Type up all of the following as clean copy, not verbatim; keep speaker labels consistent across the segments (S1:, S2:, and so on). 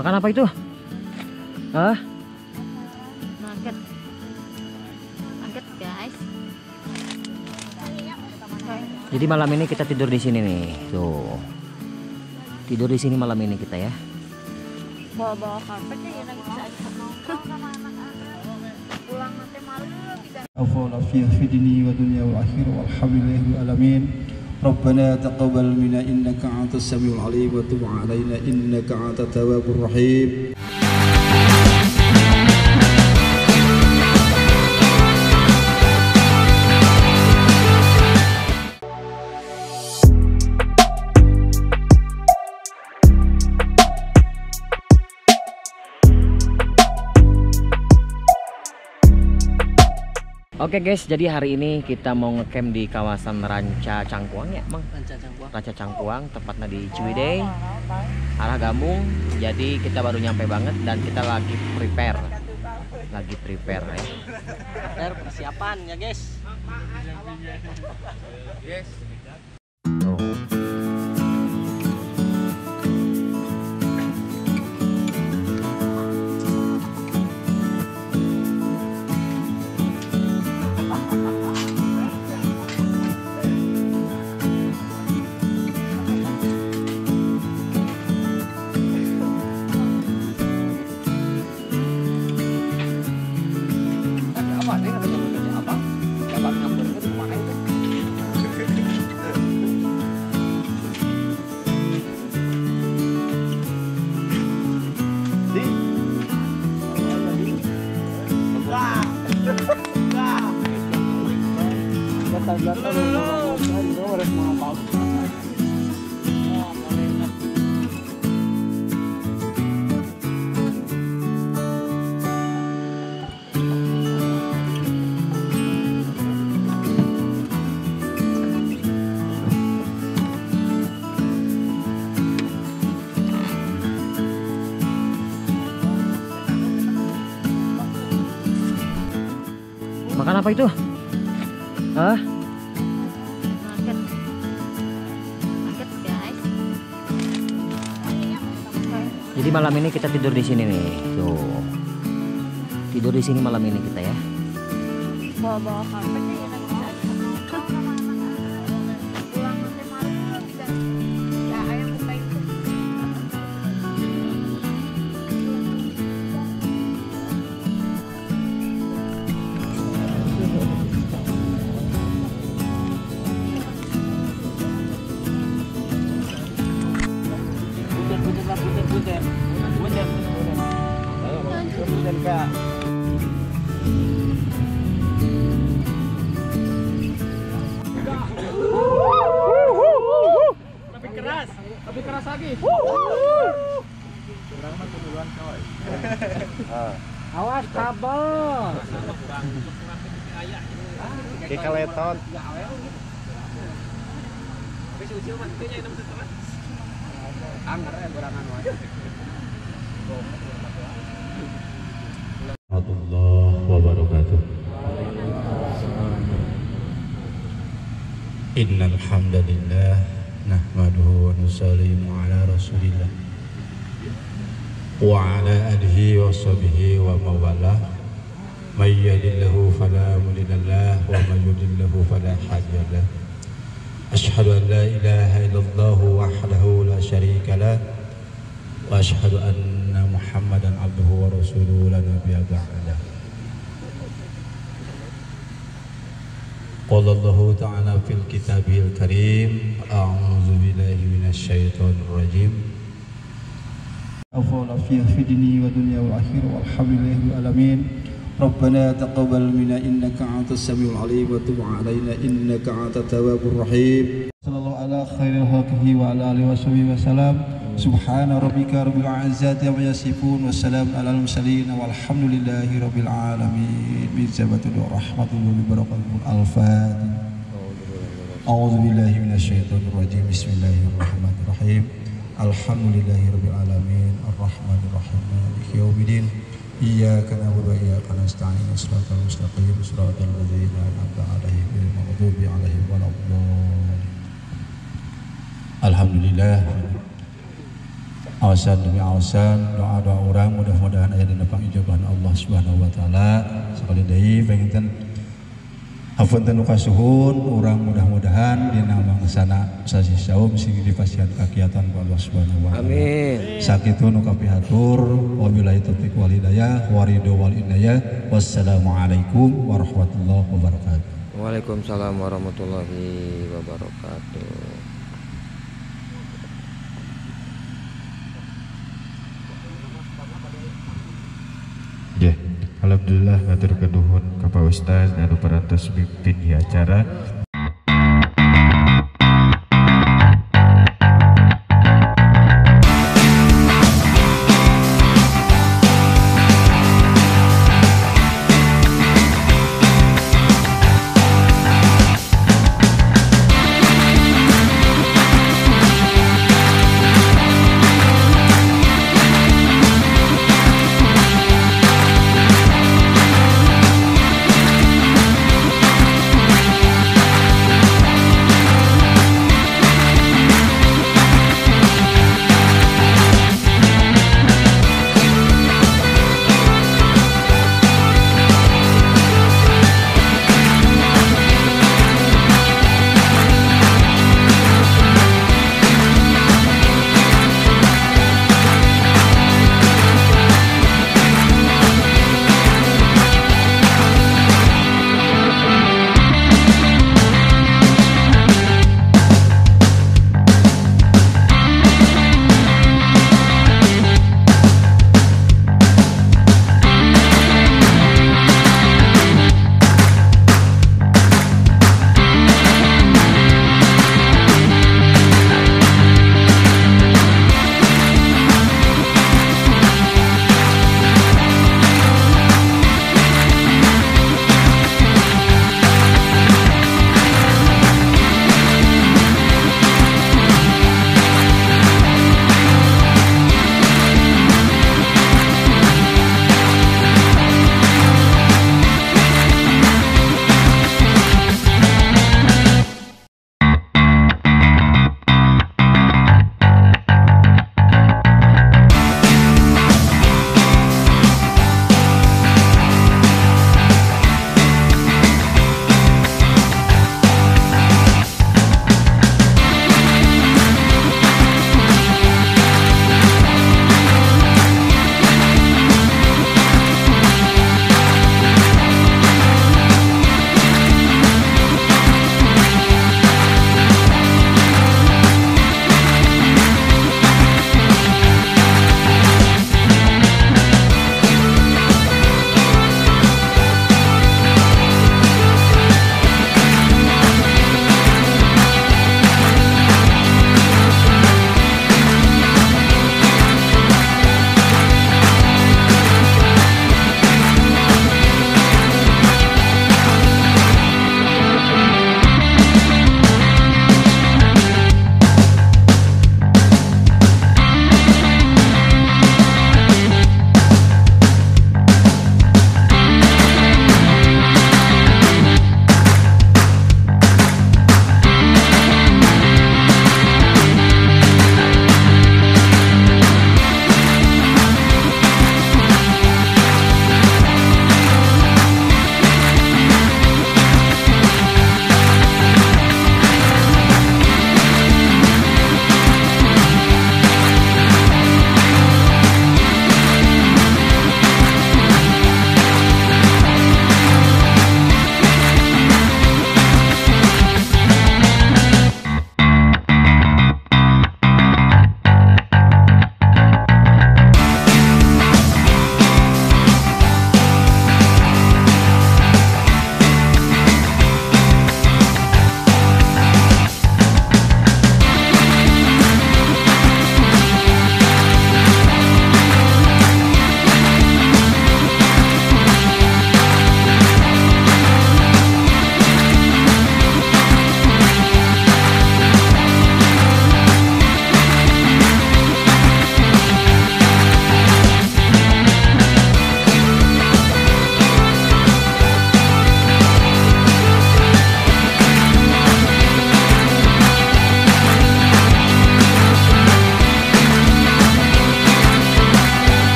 S1: Makan apa itu? Hah?
S2: Nugget. Nugget, guys.
S1: Jadi malam ini kita tidur di sini nih. Tuh. Tidur di sini malam ini kita ya.
S2: Bawa-bawa karpetnya ya lagi bisa aja. Pulang nanti malam bisa.
S3: Afal afiyah fi dini wa dunya wal akhirah walhamdulillahi alamin. Rabbana taqabbal minna innaka antas samiul alim wa tub alaina innaka antat tawwabur rahim.
S1: Oke guys, jadi hari ini kita mau ngecamp di kawasan Ranca Cangkuang ya, Mang? Ranca Cangkuang, tepatnya di Ciwidey, arah Gambung. Jadi kita baru nyampe banget dan kita lagi prepare ya.
S4: Persiapan ya guys.
S1: Tuh. Makan apa itu? Hah?
S2: Nugget. Nugget, guys.
S1: Jadi malam ini kita tidur di sini nih. Tuh. Tidur di sini malam ini kita ya.
S2: Bawa-bawa karpetnya ya lagi bisa aja. Pulang nanti malam bisa. Ya ayam buka itu.
S4: Lebih keras lagi. Awas kabel.
S3: Di kaletot.
S5: Warahmatullahi wabarakatuh. Innal hamdalillah nahmaduhu wa nusallimu ala rasulillah wa ala alihi wa sahbihi wa mawalah. May yahdihillahu fala mudilla lahu wa may yudlilhu fala hadiya lahu. Asyhadu an la ilaha illallah wahdahu la syarika lah wa asyhadu anna Muhammadan abduhu wa rasuluhu la nabiyya ba'dah. Qala Allahu ta'ala fil kitabil karim, a'udzu billahi minasy syaithanir rajim.
S3: Afal afiyah fi dini wa dunya wal akhirah walhamdulillahi alamin. Rabbana taqabbal minna innaka antas samiul alim wa tub alaina innaka antat tawwabur rahim. Sallallahu ala khairil khalqihi wa ala alihi washabihi wasallam. Subhana rabbika rabbil izzati amma yasifun wa salamun alal mursalin walhamdulillahi rabbil alamin. Bi jabatul rahmatullahi wabarakatuh. Al-Fatihah. A'udzu billahi minasyaitonir rajim. Bismillahirrahmanirrahim. Alhamdulillahi rabbil alamin. Arrahmanir rahim. Maliki yaumiddin. Iyyaka na'budu wa iyyaka nasta'in. Shiratal mustaqim. Shiratal ladzina an'amta 'alaihim ghairil maghdubi 'alaihim waladdallin. Alhamdulillah. awasan demi awasan doa-doa orang mudah-mudahan aya dina pangijabahan Allah Subhanahu wa taala. Sakali deui panginten hapunten nu kasuhun urang mudah-mudahan dina mangsana sasi saum sing dipasihan kakiatan ku Allah Subhanahu wa taala.
S1: Amin.
S3: Sakitu nu kapihatur wabillahi taufiq wal hidayah wa ridho wal inayah. Wassalamualaikum warahmatullahi wabarakatuh.
S1: Waalaikumsalam warahmatullahi wabarakatuh.
S5: Ya, alhamdulillah ngatur keduhun ka Pak Ustaz anu parantos mimpin di acara.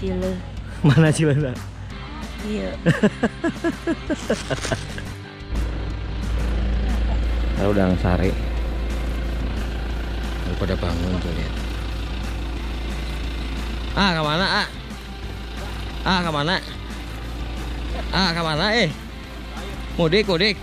S2: Cile.
S1: Mana Cileunah?
S2: Iya.
S1: Lalu Udang Sari. Lalu pada bangun tuh lihat. Kemana kemana? Kemana? Mudik.